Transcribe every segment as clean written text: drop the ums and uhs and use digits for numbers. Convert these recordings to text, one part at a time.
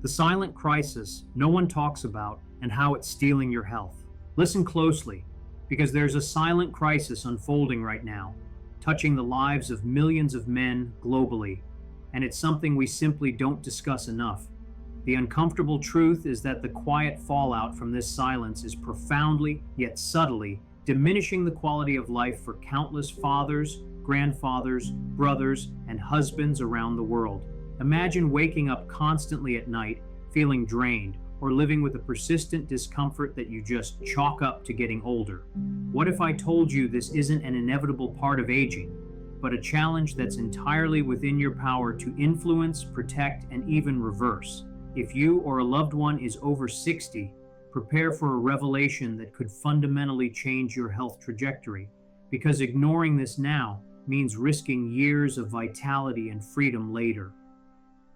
The silent crisis no one talks about and how it's stealing your health. Listen closely, because there's a silent crisis unfolding right now, touching the lives of millions of men globally, and it's something we simply don't discuss enough. The uncomfortable truth is that the quiet fallout from this silence is profoundly, yet subtly, diminishing the quality of life for countless fathers, grandfathers, brothers, and husbands around the world. Imagine waking up constantly at night, feeling drained, or living with a persistent discomfort that you just chalk up to getting older. What if I told you this isn't an inevitable part of aging, but a challenge that's entirely within your power to influence, protect, and even reverse? If you or a loved one is over 60, prepare for a revelation that could fundamentally change your health trajectory, because ignoring this now means risking years of vitality and freedom later.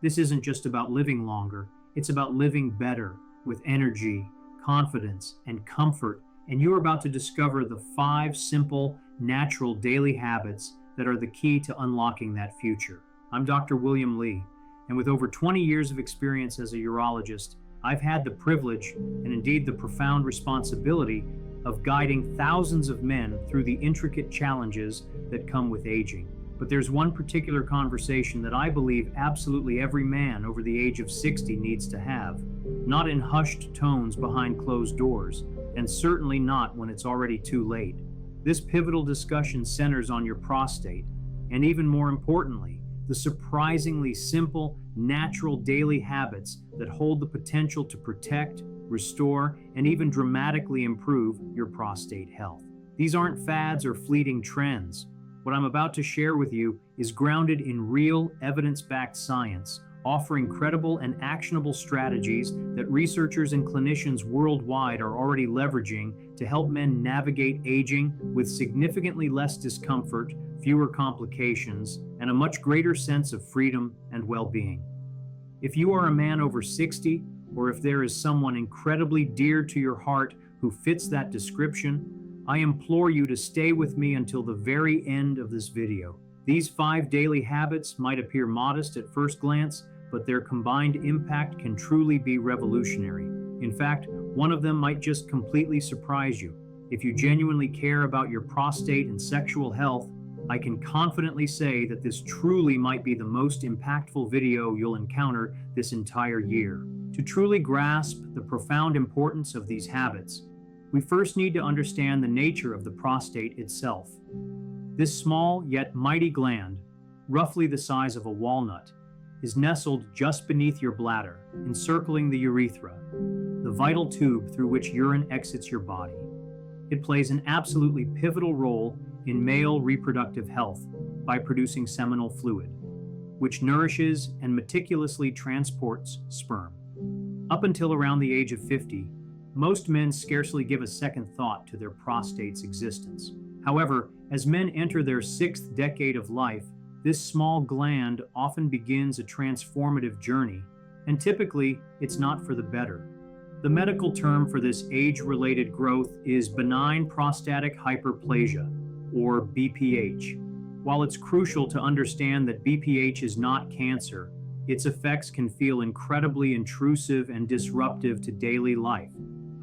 This isn't just about living longer, it's about living better, with energy, confidence, and comfort, and you're about to discover the 5 simple, natural daily habits that are the key to unlocking that future. I'm Dr. William Lee, and with over 20 years of experience as a urologist, I've had the privilege, and indeed the profound responsibility, of guiding thousands of men through the intricate challenges that come with aging. But there's one particular conversation that I believe absolutely every man over the age of 60 needs to have, not in hushed tones behind closed doors, and certainly not when it's already too late. This pivotal discussion centers on your prostate, and even more importantly, the surprisingly simple, natural daily habits that hold the potential to protect, restore, and even dramatically improve your prostate health. These aren't fads or fleeting trends. What I'm about to share with you is grounded in real, evidence-backed science, offering credible and actionable strategies that researchers and clinicians worldwide are already leveraging to help men navigate aging with significantly less discomfort, fewer complications, and a much greater sense of freedom and well-being. If you are a man over 60, or if there is someone incredibly dear to your heart who fits that description, I implore you to stay with me until the very end of this video. These 5 daily habits might appear modest at first glance, but their combined impact can truly be revolutionary. In fact, one of them might just completely surprise you. If you genuinely care about your prostate and sexual health, I can confidently say that this truly might be the most impactful video you'll encounter this entire year. To truly grasp the profound importance of these habits, we first need to understand the nature of the prostate itself. This small yet mighty gland, roughly the size of a walnut, is nestled just beneath your bladder, encircling the urethra, the vital tube through which urine exits your body. It plays an absolutely pivotal role in male reproductive health by producing seminal fluid, which nourishes and meticulously transports sperm. Up until around the age of 50, most men scarcely give a second thought to their prostate's existence. However, as men enter their 6th decade of life, this small gland often begins a transformative journey, and typically it's not for the better. The medical term for this age-related growth is benign prostatic hyperplasia, or BPH. While it's crucial to understand that BPH is not cancer, its effects can feel incredibly intrusive and disruptive to daily life.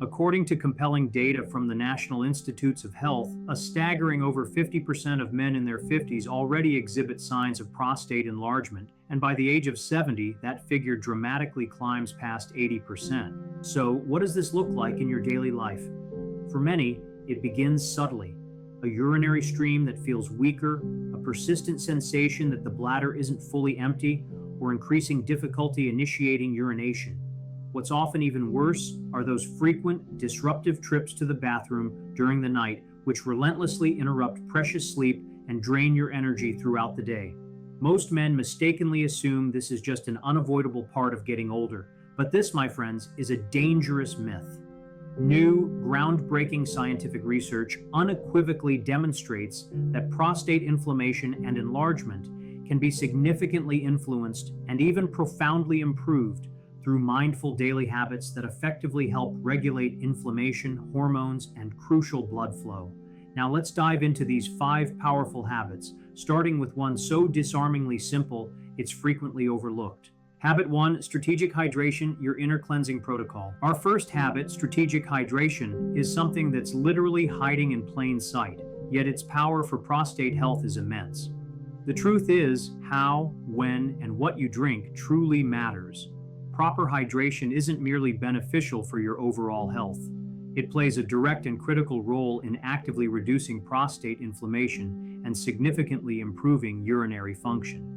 According to compelling data from the National Institutes of Health, a staggering over 50% of men in their 50s already exhibit signs of prostate enlargement, and by the age of 70, that figure dramatically climbs past 80%. So, what does this look like in your daily life? For many, it begins subtly. A urinary stream that feels weaker, a persistent sensation that the bladder isn't fully empty, or increasing difficulty initiating urination. What's often even worse are those frequent, disruptive trips to the bathroom during the night, which relentlessly interrupt precious sleep and drain your energy throughout the day. Most men mistakenly assume this is just an unavoidable part of getting older, but this, my friends, is a dangerous myth. New, groundbreaking scientific research unequivocally demonstrates that prostate inflammation and enlargement can be significantly influenced and even profoundly improved through mindful daily habits that effectively help regulate inflammation, hormones, and crucial blood flow. Now let's dive into these 5 powerful habits, starting with one so disarmingly simple it's frequently overlooked: Habit 1, strategic hydration, your inner cleansing protocol. Our first habit, strategic hydration, is something that's literally hiding in plain sight, yet its power for prostate health is immense. The truth is, how, when, and what you drink truly matters. Proper hydration isn't merely beneficial for your overall health. It plays a direct and critical role in actively reducing prostate inflammation and significantly improving urinary function.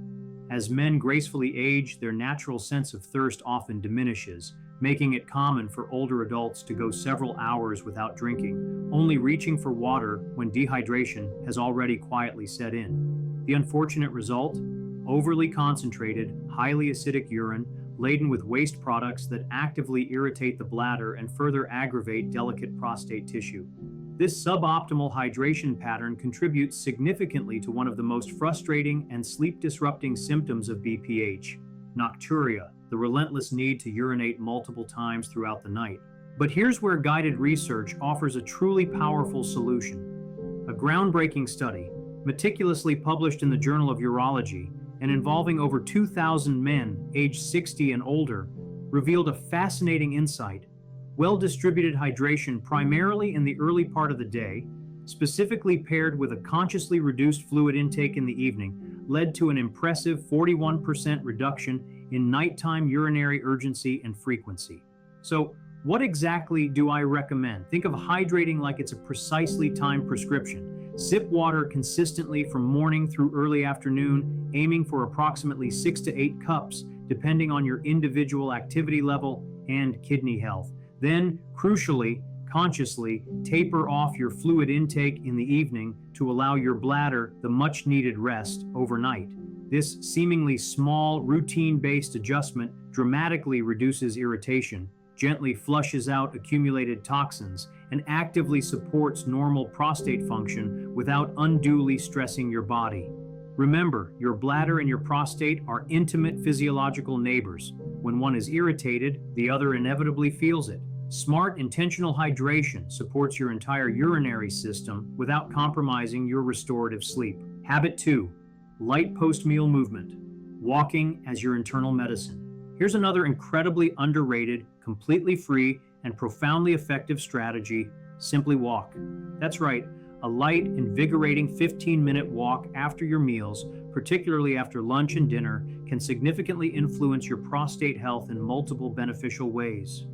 As men gracefully age, their natural sense of thirst often diminishes, making it common for older adults to go several hours without drinking, only reaching for water when dehydration has already quietly set in. The unfortunate result? Overly concentrated, highly acidic urine, laden with waste products that actively irritate the bladder and further aggravate delicate prostate tissue. This suboptimal hydration pattern contributes significantly to one of the most frustrating and sleep-disrupting symptoms of BPH, nocturia, the relentless need to urinate multiple times throughout the night. But here's where guided research offers a truly powerful solution. A groundbreaking study, meticulously published in the Journal of Urology and involving over 2,000 men aged 60 and older, revealed a fascinating insight. Well-distributed hydration primarily in the early part of the day, specifically paired with a consciously reduced fluid intake in the evening, led to an impressive 41% reduction in nighttime urinary urgency and frequency. So, what exactly do I recommend? Think of hydrating like it's a precisely timed prescription. Sip water consistently from morning through early afternoon, aiming for approximately 6 to 8 cups, depending on your individual activity level and kidney health. Then, crucially, consciously taper off your fluid intake in the evening to allow your bladder the much-needed rest overnight. This seemingly small, routine-based adjustment dramatically reduces irritation, gently flushes out accumulated toxins, and actively supports normal prostate function without unduly stressing your body. Remember, your bladder and your prostate are intimate physiological neighbors. When one is irritated, the other inevitably feels it. Smart, intentional hydration supports your entire urinary system without compromising your restorative sleep. Habit 2, light post-meal movement. Walking as your internal medicine. Here's another incredibly underrated, completely free, and profoundly effective strategy. Simply walk. That's right, a light, invigorating 15-minute walk after your meals, particularly after lunch and dinner, can significantly influence your prostate health in multiple beneficial ways.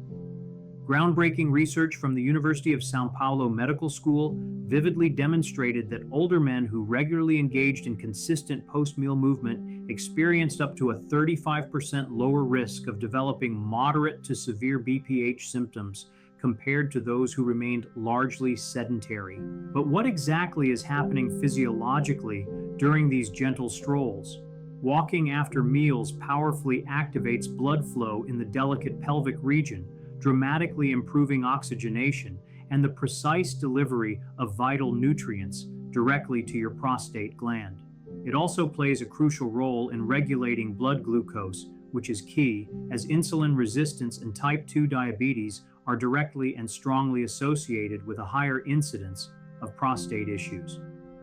Groundbreaking research from the University of São Paulo Medical School vividly demonstrated that older men who regularly engaged in consistent post-meal movement experienced up to a 35% lower risk of developing moderate to severe BPH symptoms compared to those who remained largely sedentary. But what exactly is happening physiologically during these gentle strolls? Walking after meals powerfully activates blood flow in the delicate pelvic region, dramatically improving oxygenation and the precise delivery of vital nutrients directly to your prostate gland. It also plays a crucial role in regulating blood glucose, which is key, as insulin resistance and type 2 diabetes are directly and strongly associated with a higher incidence of prostate issues.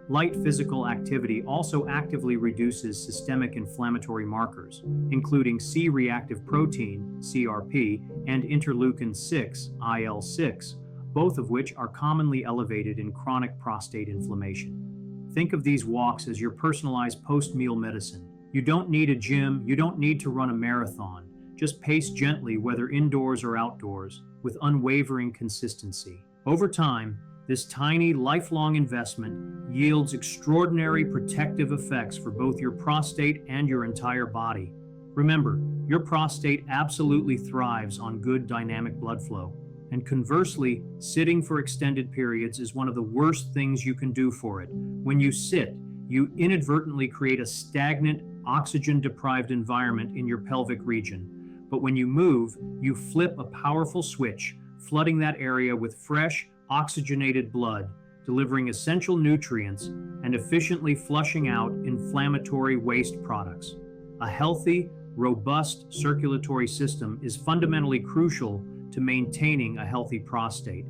Light physical activity also actively reduces systemic inflammatory markers, including C-reactive protein, CRP, and interleukin-6, IL-6, both of which are commonly elevated in chronic prostate inflammation. Think of these walks as your personalized post-meal medicine. You don't need a gym, you don't need to run a marathon. Just pace gently, whether indoors or outdoors, with unwavering consistency. Over time, this tiny, lifelong investment yields extraordinary protective effects for both your prostate and your entire body. Remember, your prostate absolutely thrives on good dynamic blood flow. And conversely, sitting for extended periods is one of the worst things you can do for it. When you sit, you inadvertently create a stagnant, oxygen-deprived environment in your pelvic region. But when you move, you flip a powerful switch, flooding that area with fresh, oxygenated blood, delivering essential nutrients and efficiently flushing out inflammatory waste products. A healthy, robust circulatory system is fundamentally crucial to maintaining a healthy prostate.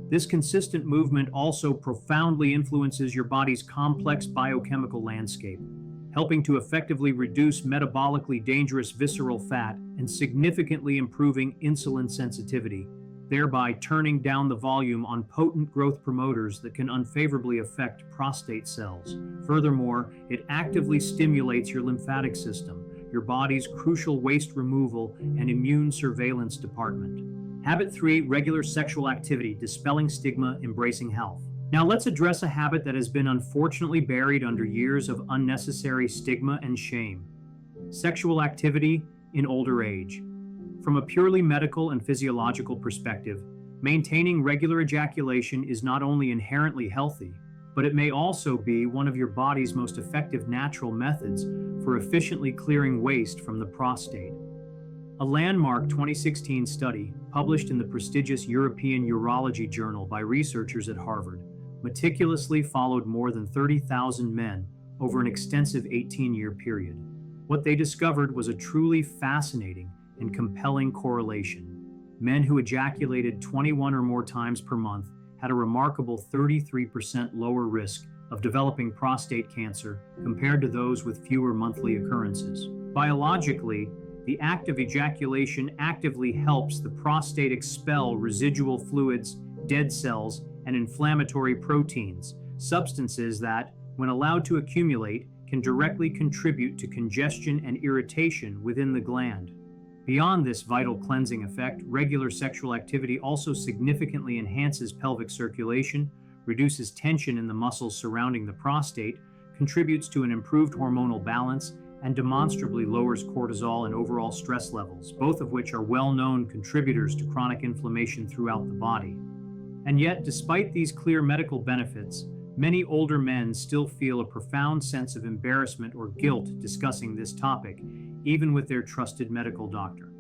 This consistent movement also profoundly influences your body's complex biochemical landscape. helping to effectively reduce metabolically dangerous visceral fat and significantly improving insulin sensitivity, thereby turning down the volume on potent growth promoters that can unfavorably affect prostate cells. Furthermore, it actively stimulates your lymphatic system, your body's crucial waste removal and immune surveillance department. Habit 3, regular sexual activity, dispelling stigma, embracing health. Now let's address a habit that has been unfortunately buried under years of unnecessary stigma and shame: sexual activity in older age. From a purely medical and physiological perspective, maintaining regular ejaculation is not only inherently healthy, but it may also be one of your body's most effective natural methods for efficiently clearing waste from the prostate. A landmark 2016 study, published in the prestigious European Urology Journal by researchers at Harvard, meticulously followed more than 30,000 men over an extensive 18-year period. What they discovered was a truly fascinating and compelling correlation. Men who ejaculated 21 or more times per month had a remarkable 33% lower risk of developing prostate cancer compared to those with fewer monthly occurrences. Biologically, the act of ejaculation actively helps the prostate expel residual fluids, dead cells, and inflammatory proteins, substances that, when allowed to accumulate, can directly contribute to congestion and irritation within the gland. Beyond this vital cleansing effect, regular sexual activity also significantly enhances pelvic circulation, reduces tension in the muscles surrounding the prostate, contributes to an improved hormonal balance, and demonstrably lowers cortisol and overall stress levels, both of which are well-known contributors to chronic inflammation throughout the body. And yet, despite these clear medical benefits, many older men still feel a profound sense of embarrassment or guilt discussing this topic, even with their trusted medical doctor.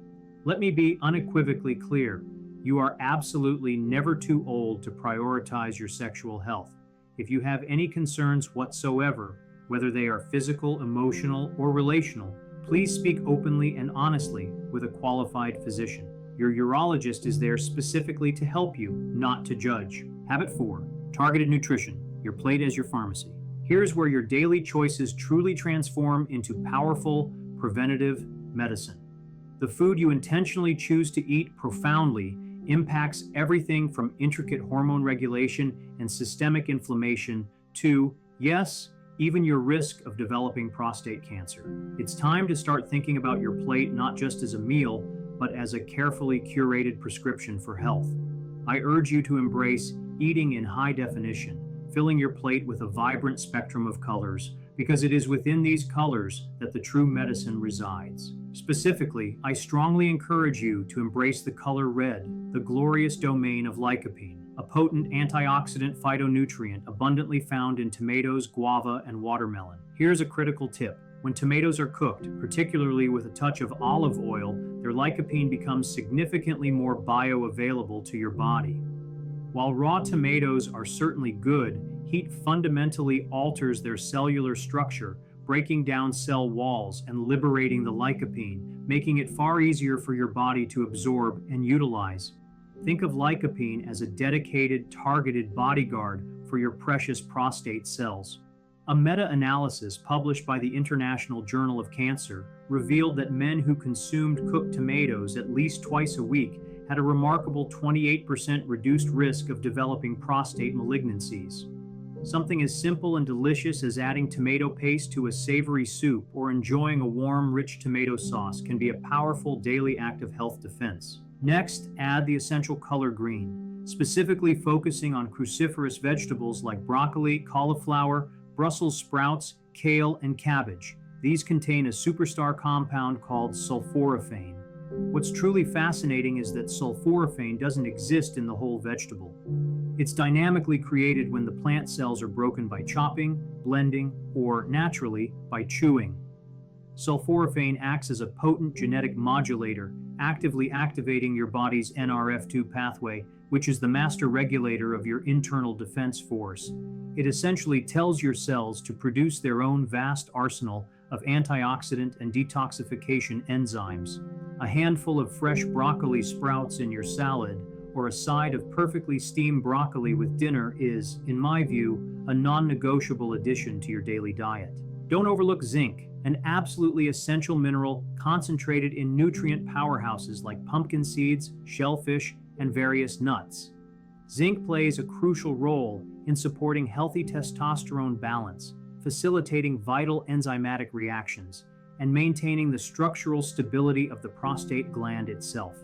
Let me be unequivocally clear: you are absolutely never too old to prioritize your sexual health. If you have any concerns whatsoever, whether they are physical, emotional, or relational, please speak openly and honestly with a qualified physician. Your urologist is there specifically to help you, not to judge. Habit 4, targeted nutrition, your plate as your pharmacy. Here's where your daily choices truly transform into powerful preventative medicine. The food you intentionally choose to eat profoundly impacts everything from intricate hormone regulation and systemic inflammation to, yes, even your risk of developing prostate cancer. It's time to start thinking about your plate not just as a meal, but as a carefully curated prescription for health. I urge you to embrace eating in high definition, filling your plate with a vibrant spectrum of colors, because it is within these colors that the true medicine resides. Specifically, I strongly encourage you to embrace the color red, the glorious domain of lycopene, a potent antioxidant phytonutrient abundantly found in tomatoes, guava, and watermelon. Here's a critical tip. When tomatoes are cooked, particularly with a touch of olive oil, their lycopene becomes significantly more bioavailable to your body. While raw tomatoes are certainly good, heat fundamentally alters their cellular structure, breaking down cell walls and liberating the lycopene, making it far easier for your body to absorb and utilize. Think of lycopene as a dedicated, targeted bodyguard for your precious prostate cells. A meta-analysis published by the International Journal of Cancer revealed that men who consumed cooked tomatoes at least twice a week had a remarkable 28% reduced risk of developing prostate malignancies. Something as simple and delicious as adding tomato paste to a savory soup or enjoying a warm, rich tomato sauce can be a powerful daily act of health defense. Next, add the essential color green, specifically focusing on cruciferous vegetables like broccoli, cauliflower, Brussels sprouts, kale, and cabbage. These contain a superstar compound called sulforaphane. What's truly fascinating is that sulforaphane doesn't exist in the whole vegetable. It's dynamically created when the plant cells are broken by chopping, blending, or, naturally, by chewing. Sulforaphane acts as a potent genetic modulator, actively activating your body's NRF2 pathway, which is the master regulator of your internal defense force. It essentially tells your cells to produce their own vast arsenal of antioxidant and detoxification enzymes. A handful of fresh broccoli sprouts in your salad or a side of perfectly steamed broccoli with dinner is, in my view, a non-negotiable addition to your daily diet. Don't overlook zinc, an absolutely essential mineral concentrated in nutrient powerhouses like pumpkin seeds, shellfish, and various nuts. Zinc plays a crucial role in supporting healthy testosterone balance, facilitating vital enzymatic reactions, and maintaining the structural stability of the prostate gland itself.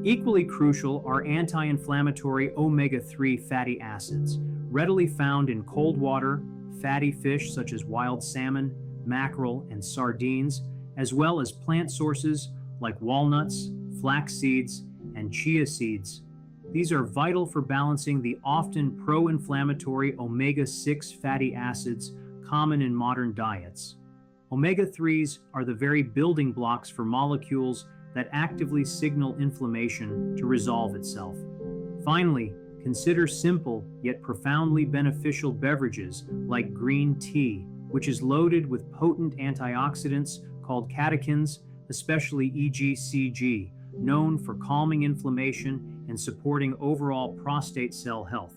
Equally crucial are anti-inflammatory omega-3 fatty acids, readily found in cold water, fatty fish such as wild salmon, mackerel, and sardines, as well as plant sources like walnuts, flax seeds, and chia seeds. These are vital for balancing the often pro-inflammatory omega-6 fatty acids common in modern diets. Omega-3s are the very building blocks for molecules that actively signal inflammation to resolve itself. Finally, consider simple yet profoundly beneficial beverages like green tea, which is loaded with potent antioxidants called catechins, especially EGCG, known for calming inflammation and supporting overall prostate cell health.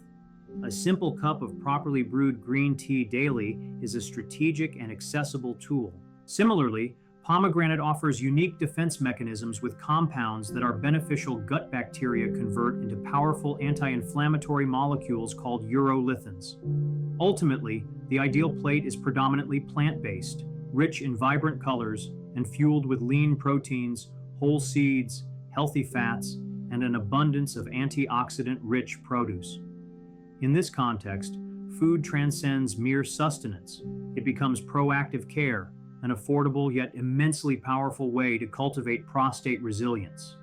A simple cup of properly brewed green tea daily is a strategic and accessible tool. Similarly, pomegranate offers unique defense mechanisms with compounds that our beneficial gut bacteria convert into powerful anti-inflammatory molecules called urolithins. Ultimately, the ideal plate is predominantly plant-based, rich in vibrant colors, and fueled with lean proteins, whole seeds, healthy fats, and an abundance of antioxidant-rich produce. In this context, food transcends mere sustenance. It becomes proactive care, an affordable yet immensely powerful way to cultivate prostate resilience.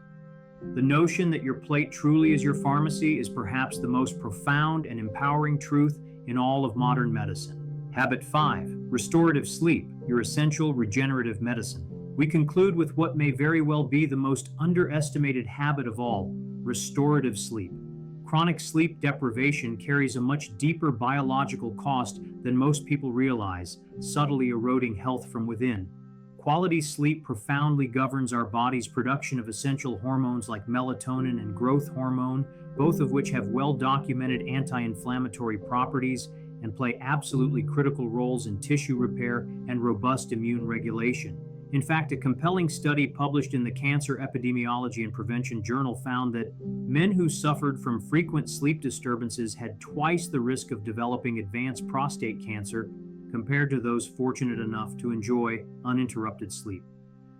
The notion that your plate truly is your pharmacy is perhaps the most profound and empowering truth in all of modern medicine. Habit 5. Restorative sleep, your essential regenerative medicine. We conclude with what may very well be the most underestimated habit of all, restorative sleep. Chronic sleep deprivation carries a much deeper biological cost than most people realize, subtly eroding health from within. Quality sleep profoundly governs our body's production of essential hormones like melatonin and growth hormone, both of which have well-documented anti-inflammatory properties and play absolutely critical roles in tissue repair and robust immune regulation. In fact, a compelling study published in the Cancer Epidemiology and Prevention Journal found that men who suffered from frequent sleep disturbances had twice the risk of developing advanced prostate cancer compared to those fortunate enough to enjoy uninterrupted sleep.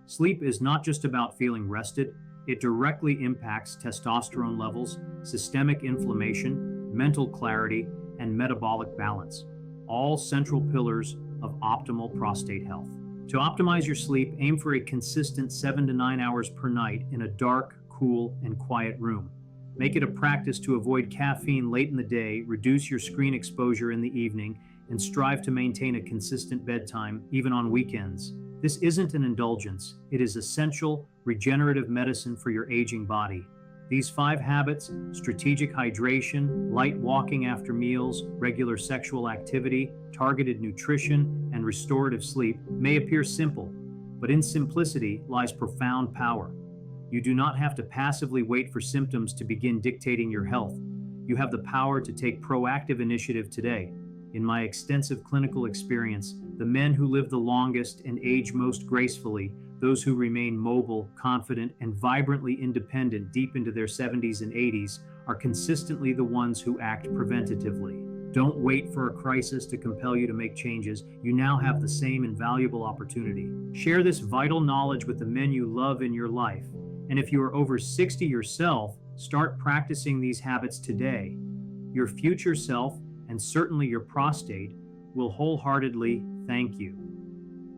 Sleep is not just about feeling rested, it directly impacts testosterone levels, systemic inflammation, mental clarity, and metabolic balance, all central pillars of optimal prostate health. To optimize your sleep, aim for a consistent 7 to 9 hours per night in a dark, cool, and quiet room. Make it a practice to avoid caffeine late in the day, reduce your screen exposure in the evening, and strive to maintain a consistent bedtime, even on weekends. This isn't an indulgence, it is essential, regenerative medicine for your aging body. These 5 habits, strategic hydration, light walking after meals, regular sexual activity, targeted nutrition, and restorative sleep, may appear simple, but in simplicity lies profound power. You do not have to passively wait for symptoms to begin dictating your health. You have the power to take proactive initiative today. In my extensive clinical experience, the men who live the longest and age most gracefully, those who remain mobile, confident, and vibrantly independent deep into their 70s and 80s, are consistently the ones who act preventatively. Don't wait for a crisis to compel you to make changes. You now have the same invaluable opportunity. Share this vital knowledge with the men you love in your life. And if you are over 60 yourself, start practicing these habits today. Your future self, and certainly your prostate, will wholeheartedly thank you.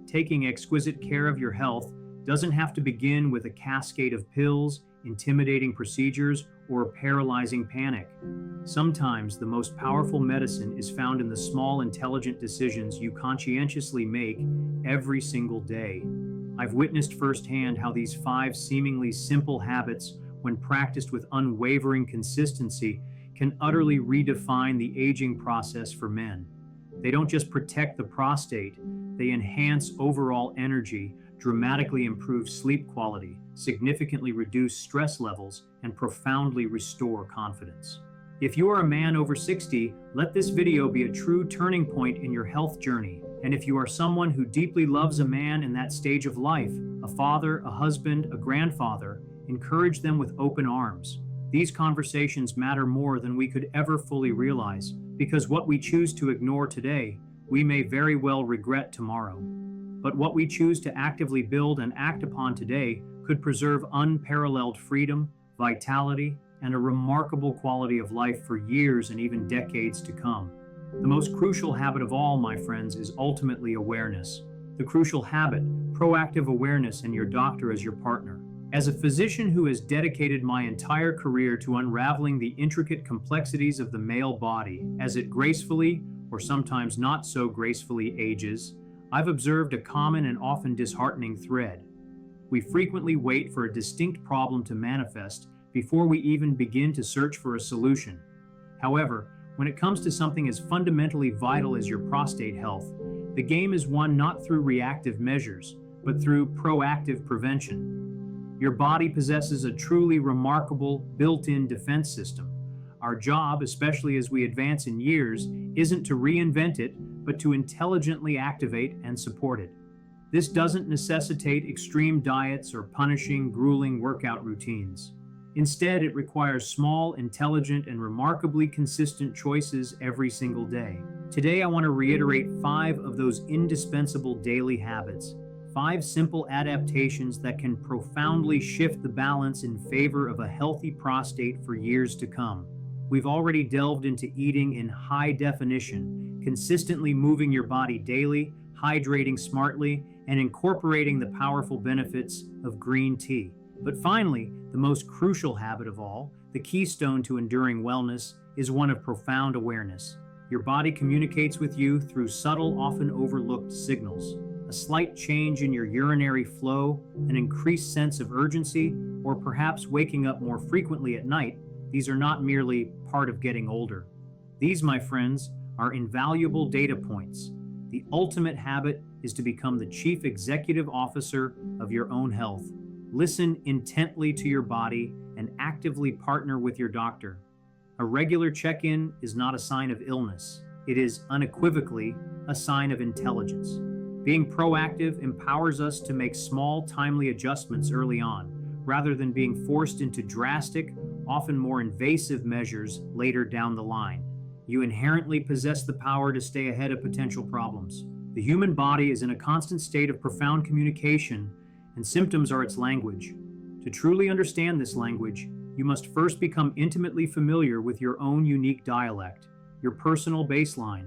Taking exquisite care of your health doesn't have to begin with a cascade of pills, intimidating procedures, or a paralyzing panic. Sometimes the most powerful medicine is found in the small, intelligent decisions you conscientiously make every single day. I've witnessed firsthand how these 5 seemingly simple habits, when practiced with unwavering consistency, can utterly redefine the aging process for men. They don't just protect the prostate, they enhance overall energy, dramatically improve sleep quality, significantly reduce stress levels, and profoundly restore confidence. If you are a man over 60, let this video be a true turning point in your health journey And if you are someone who deeply loves a man in that stage of life, a father, a husband, a grandfather, encourage them with open arms. These conversations matter more than we could ever fully realize, because what we choose to ignore today, we may very well regret tomorrow. But what we choose to actively build and act upon today could preserve unparalleled freedom, vitality, and a remarkable quality of life for years and even decades to come. The most crucial habit of all, my friends, is ultimately awareness. The crucial habit, proactive awareness, and your doctor as your partner. As a physician who has dedicated my entire career to unraveling the intricate complexities of the male body as it gracefully, or sometimes not so gracefully, ages, I've observed a common and often disheartening thread. We frequently wait for a distinct problem to manifest before we even begin to search for a solution. However, when it comes to something as fundamentally vital as your prostate health, the game is won not through reactive measures, but through proactive prevention. Your body possesses a truly remarkable built-in defense system. Our job, especially as we advance in years, isn't to reinvent it, but to intelligently activate and support it. This doesn't necessitate extreme diets or punishing, grueling workout routines. Instead, it requires small, intelligent, and remarkably consistent choices every single day. Today, I want to reiterate 5 of those indispensable daily habits, 5 simple adaptations that can profoundly shift the balance in favor of a healthy prostate for years to come. We've already delved into eating in high definition, consistently moving your body daily, hydrating smartly, and incorporating the powerful benefits of green tea. But finally, the most crucial habit of all, the keystone to enduring wellness, is one of profound awareness. Your body communicates with you through subtle, often overlooked signals. A slight change in your urinary flow, an increased sense of urgency, or perhaps waking up more frequently at night, these are not merely part of getting older. These, my friends, are invaluable data points. The ultimate habit is to become the chief executive officer of your own health. Listen intently to your body and actively partner with your doctor. A regular check-in is not a sign of illness. It is unequivocally a sign of intelligence. Being proactive empowers us to make small, timely adjustments early on, rather than being forced into drastic, often more invasive measures later down the line. You inherently possess the power to stay ahead of potential problems. The human body is in a constant state of profound communication, and symptoms are its language. To truly understand this language, you must first become intimately familiar with your own unique dialect, your personal baseline.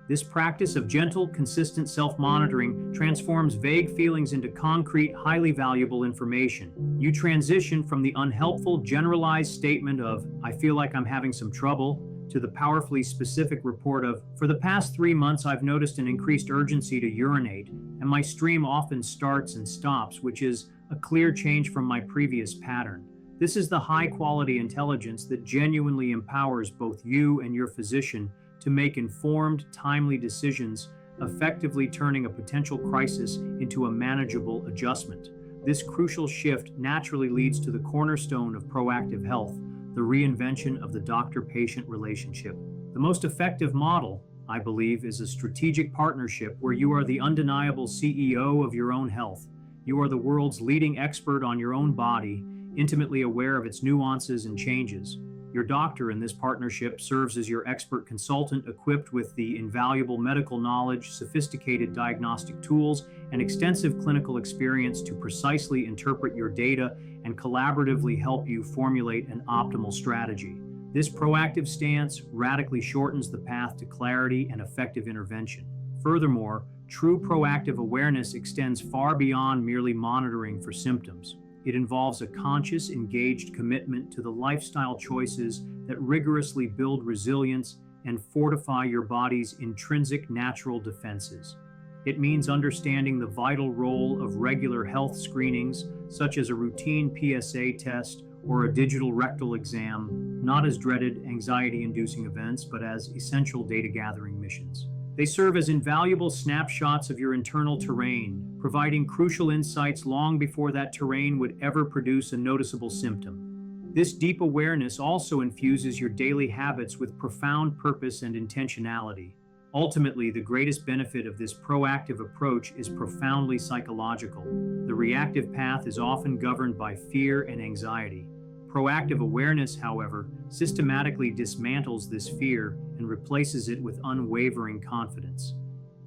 This practice of gentle, consistent self-monitoring transforms vague feelings into concrete, highly valuable information. You transition from the unhelpful, generalized statement of, "I feel like I'm having some trouble," to the powerfully specific report of, "For the past 3 months, I've noticed an increased urgency to urinate, and my stream often starts and stops, which is a clear change from my previous pattern." This is the high-quality intelligence that genuinely empowers both you and your physician to make informed, timely decisions, effectively turning a potential crisis into a manageable adjustment. This crucial shift naturally leads to the cornerstone of proactive health, the reinvention of the doctor-patient relationship. The most effective model, I believe, is a strategic partnership where you are the undeniable CEO of your own health. You are the world's leading expert on your own body, intimately aware of its nuances and changes. Your doctor in this partnership serves as your expert consultant, equipped with the invaluable medical knowledge, sophisticated diagnostic tools, and extensive clinical experience to precisely interpret your data and collaboratively help you formulate an optimal strategy. This proactive stance radically shortens the path to clarity and effective intervention. Furthermore, true proactive awareness extends far beyond merely monitoring for symptoms. It involves a conscious, engaged commitment to the lifestyle choices that rigorously build resilience and fortify your body's intrinsic natural defenses. It means understanding the vital role of regular health screenings, such as a routine PSA test or a digital rectal exam, not as dreaded anxiety-inducing events, but as essential data-gathering missions. They serve as invaluable snapshots of your internal terrain, providing crucial insights long before that terrain would ever produce a noticeable symptom. This deep awareness also infuses your daily habits with profound purpose and intentionality. Ultimately, the greatest benefit of this proactive approach is profoundly psychological. The reactive path is often governed by fear and anxiety. Proactive awareness, however, systematically dismantles this fear and replaces it with unwavering confidence.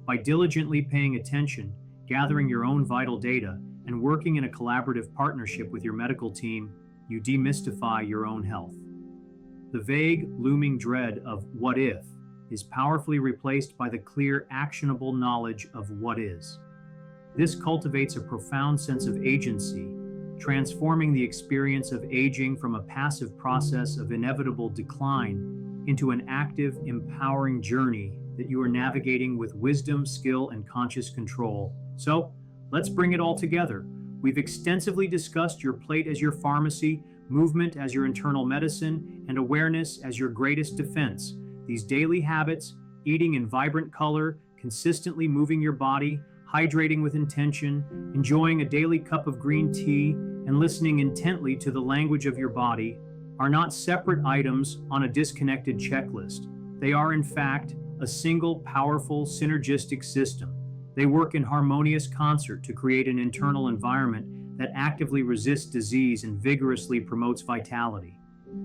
By diligently paying attention, gathering your own vital data, and working in a collaborative partnership with your medical team, you demystify your own health. The vague, looming dread of what if is powerfully replaced by the clear, actionable knowledge of what is. This cultivates a profound sense of agency, transforming the experience of aging from a passive process of inevitable decline into an active, empowering journey that you are navigating with wisdom, skill, and conscious control. So, let's bring it all together. We've extensively discussed your plate as your pharmacy, movement as your internal medicine, and awareness as your greatest defense. These daily habits, eating in vibrant color, consistently moving your body, hydrating with intention, enjoying a daily cup of green tea, and listening intently to the language of your body, are not separate items on a disconnected checklist. They are, in fact, a single, powerful, synergistic system. They work in harmonious concert to create an internal environment that actively resists disease and vigorously promotes vitality.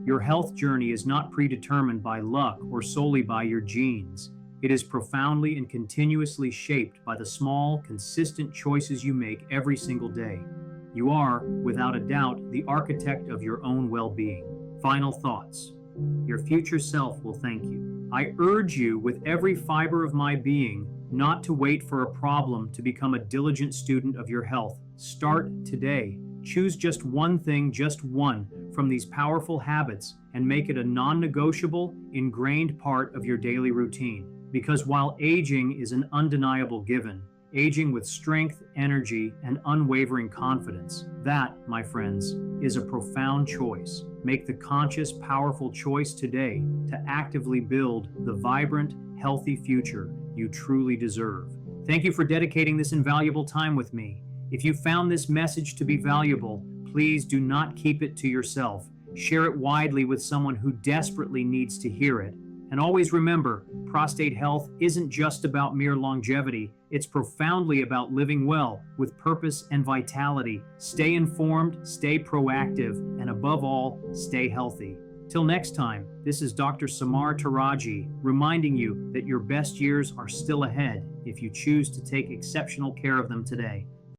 Your health journey is not predetermined by luck or solely by your genes. It is profoundly and continuously shaped by the small, consistent choices you make every single day. You are, without a doubt, the architect of your own well-being. Final thoughts. Your future self will thank you. I urge you with every fiber of my being not to wait for a problem to become a diligent student of your health. Start today. Choose just one thing, just one, from these powerful habits and make it a non-negotiable, ingrained part of your daily routine. Because while aging is an undeniable given, aging with strength, energy, and unwavering confidence, that, my friends, is a profound choice. Make the conscious, powerful choice today to actively build the vibrant, healthy future you truly deserve. Thank you for dedicating this invaluable time with me. If you found this message to be valuable, please do not keep it to yourself. Share it widely with someone who desperately needs to hear it. And always remember, prostate health isn't just about mere longevity. It's profoundly about living well with purpose and vitality. Stay informed, stay proactive, and above all, stay healthy. Till next time, this is Dr. Samar Taraji reminding you that your best years are still ahead if you choose to take exceptional care of them today.